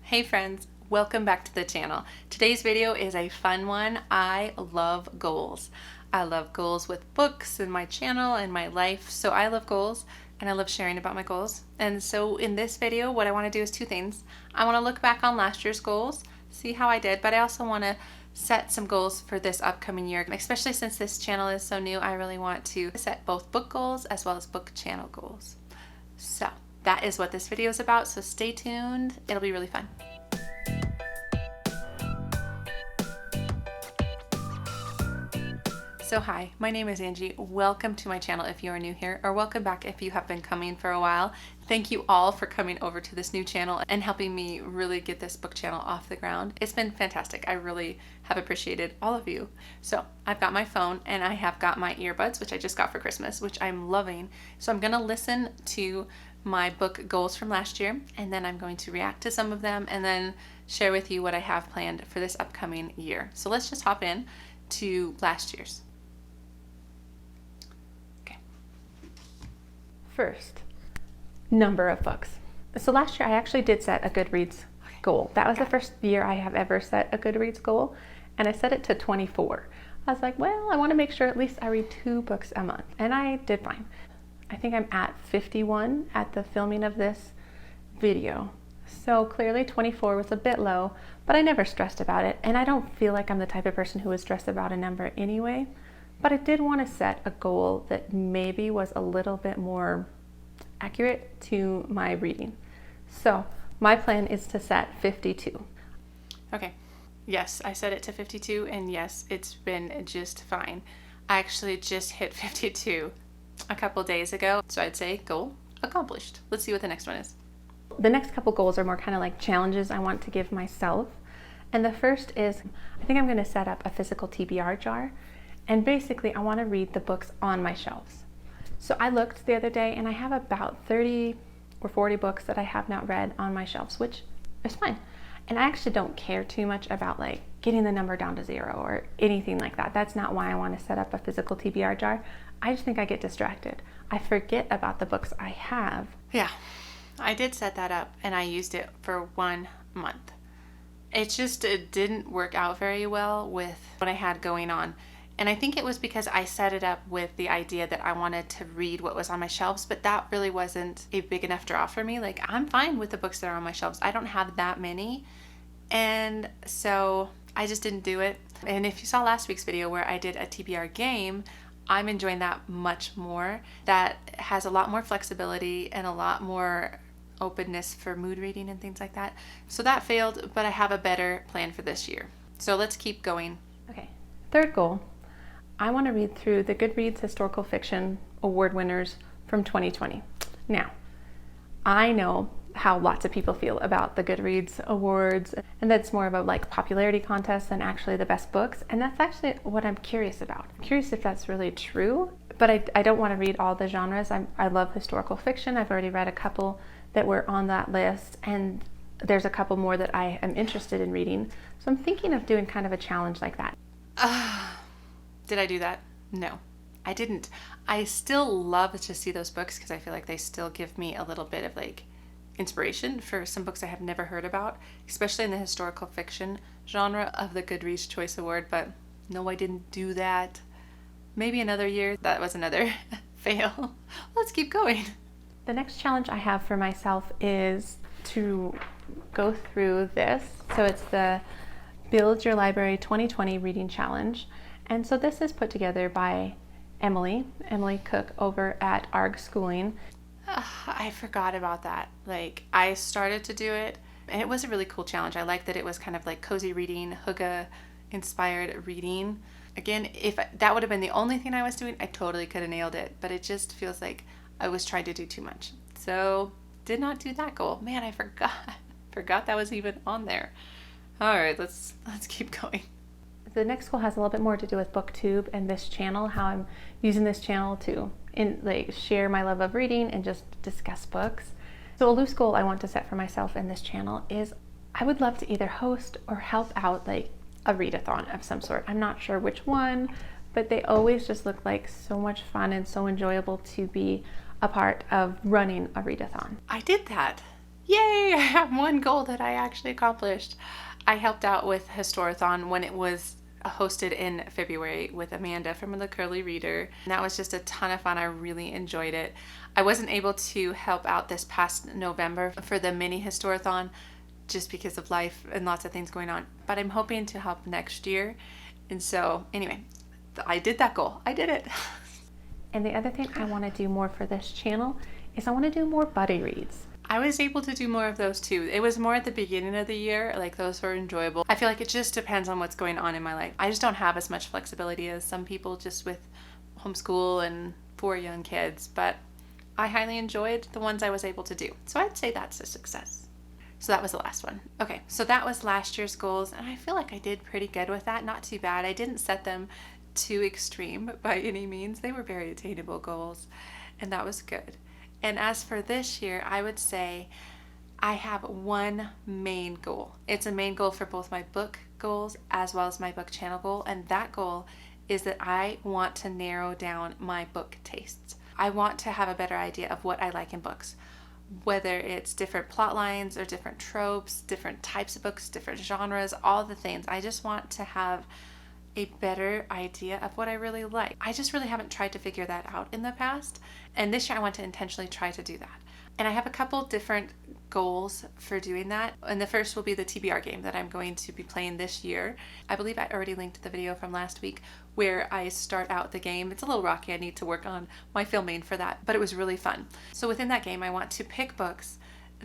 Hey friends, welcome back to the channel. Today's video is a fun one. I love goals. I love goals with books and my channel and my life. So I love goals and I love sharing about my goals. And so in this video, what I want to do is two things. I want to look back on last year's goals, see how I did, but I also want to set some goals for this upcoming year. Especially since this channel is so new, I really want to set both book goals as well as book channel goals. So that is what this video is about, so stay tuned. It'll be really fun. So hi, my name is Angie. Welcome to my channel if you are new here, or welcome back if you have been coming for a while. Thank you all for coming over to this new channel and helping me really get this book channel off the ground. It's been fantastic. I really have appreciated all of you. So I've got my phone and I have got my earbuds, which I just got for Christmas, which I'm loving. So I'm gonna listen to my book goals from last year, and then I'm going to react to some of them and then share with you what I have planned for this upcoming year. So let's just hop in to last year's. Okay. First, number of books. So last year I actually did set a Goodreads goal. That was the first year I have ever set a Goodreads goal, and I set it to 24. I was like, well, I want to make sure at least I read 2 books a month, and I did fine. I think I'm at 51 at the filming of this video. So clearly 24 was a bit low, but I never stressed about it. And I don't feel like I'm the type of person who would stress about a number anyway. But I did want to set a goal that maybe was a little bit more accurate to my reading. So my plan is to set 52. Okay. Yes, I set it to 52, and yes, it's been just fine. I actually just hit 52 a couple days ago, so I'd say goal accomplished. Let's see what the next one is. The next couple goals are more kind of like challenges I want to give myself. And the first is, I think I'm going to set up a physical TBR jar, and basically I want to read the books on my shelves. So I looked the other day and I have about 30 or 40 books that I have not read on my shelves, which is fine. And I actually don't care too much about like getting the number down to 0 or anything like that. That's not why I want to set up a physical TBR jar. I just think I get distracted. I forget about the books I have. Yeah, I did set that up and I used it for 1 month. It didn't work out very well with what I had going on. And I think it was because I set it up with the idea that I wanted to read what was on my shelves, but that really wasn't a big enough draw for me. Like, I'm fine with the books that are on my shelves. I don't have that many. And so I just didn't do it. And if you saw last week's video where I did a TBR game, I'm enjoying that much more. That has a lot more flexibility and a lot more openness for mood reading and things like that. So that failed, but I have a better plan for this year. So let's keep going. Okay, third goal. I want to read through the Goodreads Historical Fiction Award winners from 2020. Now, I know how lots of people feel about the Goodreads Awards, and that's more of a like popularity contest than actually the best books, and that's actually what I'm curious about. I'm curious if that's really true, but I don't want to read all the genres. I love historical fiction. I've already read a couple that were on that list, and there's a couple more that I am interested in reading, so I'm thinking of doing kind of a challenge like that. Did I do that? No, I didn't. I still love to see those books because I feel like they still give me a little bit of like inspiration for some books I have never heard about, especially in the historical fiction genre of the Goodreads Choice Award, but no, I didn't do that. Maybe another year. That was another fail. Let's keep going. The next challenge I have for myself is to go through this. So it's the Build Your Library 2020 Reading Challenge. And so this is put together by Emily Cook over at ARG Schooling. I forgot about that. Like, I started to do it, and it was a really cool challenge. I liked that it was kind of like cozy reading, hygge inspired reading. Again, if that would have been the only thing I was doing, I totally could have nailed it, but it just feels like I was trying to do too much. So did not do that goal. Man, I forgot that was even on there. All right, let's keep going. The next goal has a little bit more to do with BookTube and this channel, how I'm using this channel to share my love of reading and just discuss books. So a loose goal I want to set for myself in this channel is I would love to either host or help out like a readathon of some sort. I'm not sure which one, but they always just look like so much fun and so enjoyable to be a part of running a readathon. I did that. Yay! I have one goal that I actually accomplished. I helped out with Historathon when it was hosted in February with Amanda from the Curly Reader. And that was just a ton of fun. I really enjoyed it. I wasn't able to help out this past November for the mini Historathon just because of life and lots of things going on, but I'm hoping to help next year. And so, anyway, I did that goal. I did it. And the other thing I want to do more for this channel is I want to do more buddy reads. I was able to do more of those too. It was more at the beginning of the year, like those were enjoyable. I feel like it just depends on what's going on in my life. I just don't have as much flexibility as some people just with homeschool and 4 young kids, but I highly enjoyed the ones I was able to do. So I'd say that's a success. So that was the last one. Okay, so that was last year's goals, and I feel like I did pretty good with that. Not too bad. I didn't set them too extreme by any means. They were very attainable goals, and that was good. And as for this year, I would say I have one main goal. It's a main goal for both my book goals as well as my book channel goal, and that goal is that I want to narrow down my book tastes. I want to have a better idea of what I like in books, whether it's different plot lines or different tropes, different types of books, different genres, all the things. I just want to have a better idea of what I really like. I just really haven't tried to figure that out in the past, and this year I want to intentionally try to do that. And I have a couple different goals for doing that. And the first will be the TBR game that I'm going to be playing this year. I believe I already linked the video from last week where I start out the game. It's a little rocky. I need to work on my filming for that, but it was really fun. So within that game, I want to pick books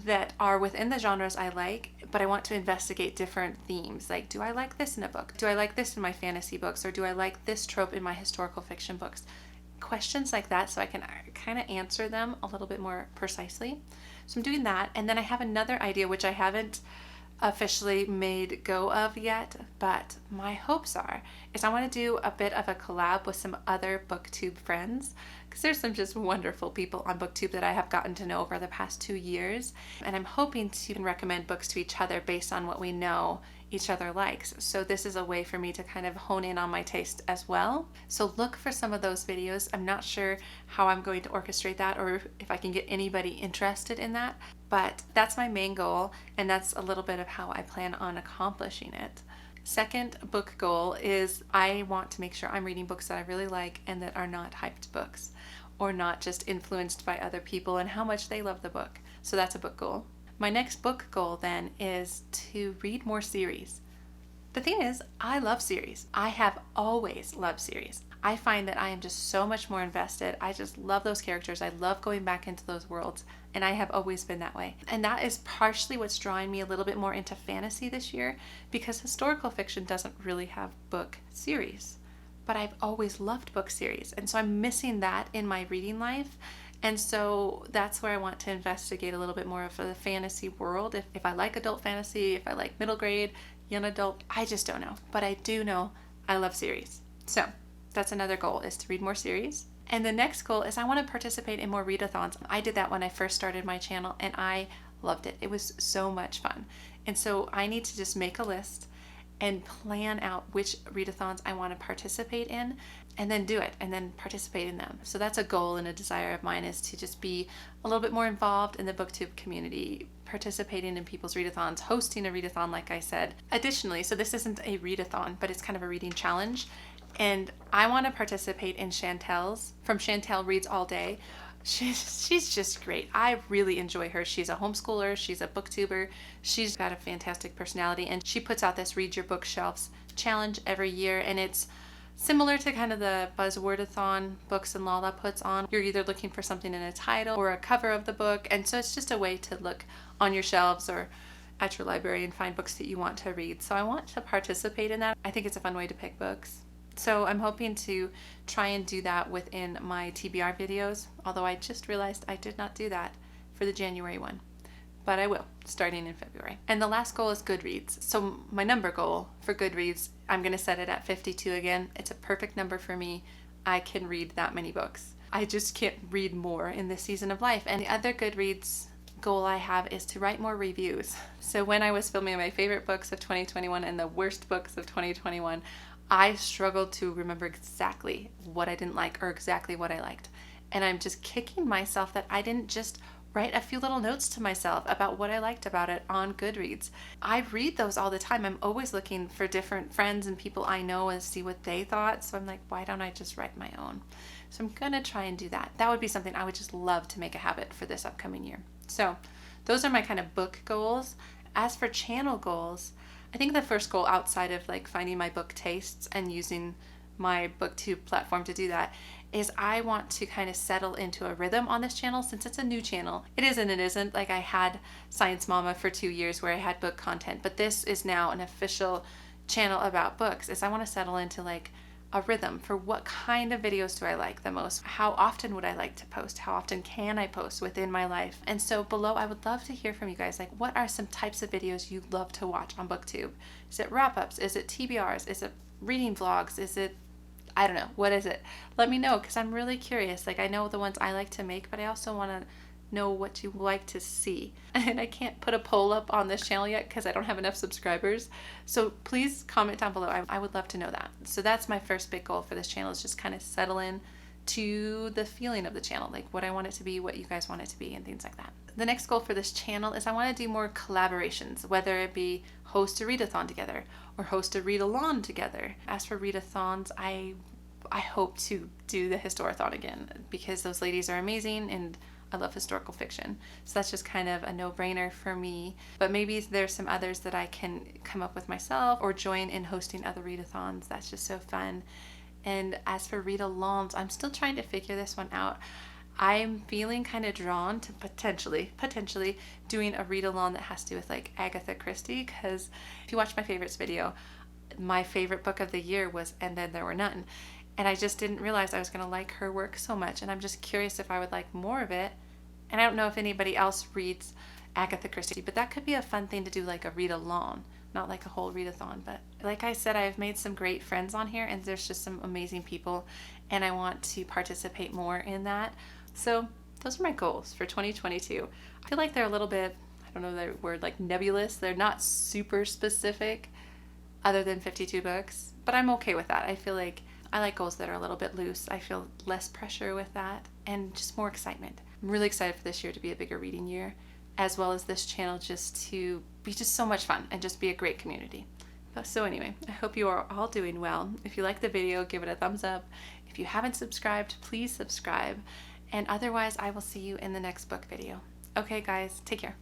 that are within the genres I like, but I want to investigate different themes. Like, do I like this in a book? Do I like this in my fantasy books? Or do I like this trope in my historical fiction books? Questions like that, so I can kind of answer them a little bit more precisely. So I'm doing that, and then I have another idea which I haven't officially made go of yet, but my hopes is I want to do a bit of a collab with some other BookTube friends, because there's some just wonderful people on BookTube that I have gotten to know over the past 2 years, and I'm hoping to recommend books to each other based on what we know each other likes. So this is a way for me to kind of hone in on my taste as well. So look for some of those videos. I'm not sure how I'm going to orchestrate that or if I can get anybody interested in that, but that's my main goal, and that's a little bit of how I plan on accomplishing it. Second book goal is I want to make sure I'm reading books that I really like and that are not hyped books or not just influenced by other people and how much they love the book. So that's a book goal. My next book goal then is to read more series. The thing is, I love series. I have always loved series. I find that I am just so much more invested. I just love those characters. I love going back into those worlds, and I have always been that way. And that is partially what's drawing me a little bit more into fantasy this year, because historical fiction doesn't really have book series. But I've always loved book series, and so I'm missing that in my reading life. And so that's where I want to investigate a little bit more of the fantasy world. If I like adult fantasy, if I like middle grade, young adult, I just don't know. But I do know I love series. So that's another goal, is to read more series. And the next goal is I want to participate in more readathons. I did that when I first started my channel, and I loved it. It was so much fun. And so I need to just make a list and plan out which readathons I want to participate in, and then do it, and then participate in them. So that's a goal and a desire of mine, is to just be a little bit more involved in the BookTube community, participating in people's readathons, hosting a readathon like I said. Additionally, so this isn't a readathon, but it's kind of a reading challenge, and I want to participate in Chantel's, from Chantel Reads All Day. She's just great. I really enjoy her. She's a homeschooler. She's a booktuber. She's got a fantastic personality, and she puts out this Read Your Bookshelves challenge every year, and it's similar to kind of the Buzzwordathon Books and Lala puts on. You're either looking for something in a title or a cover of the book, and so it's just a way to look on your shelves or at your library and find books that you want to read. So I want to participate in that. I think it's a fun way to pick books. So I'm hoping to try and do that within my TBR videos, although I just realized I did not do that for the January one, but I will, starting in February. And the last goal is Goodreads. So my number goal for Goodreads, I'm going to set it at 52 again. It's a perfect number for me. I can read that many books. I just can't read more in this season of life. And the other Goodreads goal I have is to write more reviews. So when I was filming my favorite books of 2021 and the worst books of 2021, I struggled to remember exactly what I didn't like or exactly what I liked. And I'm just kicking myself that I didn't just write a few little notes to myself about what I liked about it on Goodreads. I read those all the time. I'm always looking for different friends and people I know and see what they thought. So I'm like, why don't I just write my own? So I'm going to try and do that. That would be something I would just love to make a habit for this upcoming year. So those are my kind of book goals. As for channel goals, I think the first goal outside of like finding my book tastes and using my booktube platform to do that is I want to kind of settle into a rhythm on this channel since it's a new channel. It is and it isn't. Like I had Science Mama for 2 years where I had book content, but this is now an official channel about books. Is I want to settle into like a rhythm for what kind of videos do I like the most? How often would I like to post? How often can I post within my life? And so below, I would love to hear from you guys. Like, what are some types of videos you love to watch on BookTube? Is it wrap-ups? Is it TBRs? Is it reading vlogs? Is it, I don't know, what is it? Let me know, because I'm really curious. Like, I know the ones I like to make, but I also want to know what you like to see. And I can't put a poll up on this channel yet because I don't have enough subscribers. So please comment down below. I would love to know that. So that's my first big goal for this channel, is just kind of settle in to the feeling of the channel, like what I want it to be, what you guys want it to be, and things like that. The next goal for this channel is I want to do more collaborations, whether it be host a readathon together or host a read-along together. As for readathons, I hope to do the Historathon again because those ladies are amazing and I love historical fiction. So that's just kind of a no-brainer for me. But maybe there's some others that I can come up with myself or join in hosting other readathons. That's just so fun. And as for read-alongs, I'm still trying to figure this one out. I'm feeling kind of drawn to potentially doing a read-along that has to do with like Agatha Christie, because if you watch my favorites video, my favorite book of the year was And Then There Were None. And I just didn't realize I was going to like her work so much. And I'm just curious if I would like more of it. And I don't know if anybody else reads Agatha Christie, but that could be a fun thing to do, like a read-along, not like a whole readathon. But like I said, I've made some great friends on here and there's just some amazing people. And I want to participate more in that. So those are my goals for 2022. I feel like they're a little bit, I don't know the word, like nebulous. They're not super specific other than 52 books, but I'm okay with that. I feel like I like goals that are a little bit loose. I feel less pressure with that and just more excitement. I'm really excited for this year to be a bigger reading year, as well as this channel just to be just so much fun and just be a great community. So anyway, I hope you are all doing well. If you like the video, give it a thumbs up. If you haven't subscribed, please subscribe. And otherwise, I will see you in the next book video. Okay, guys, take care.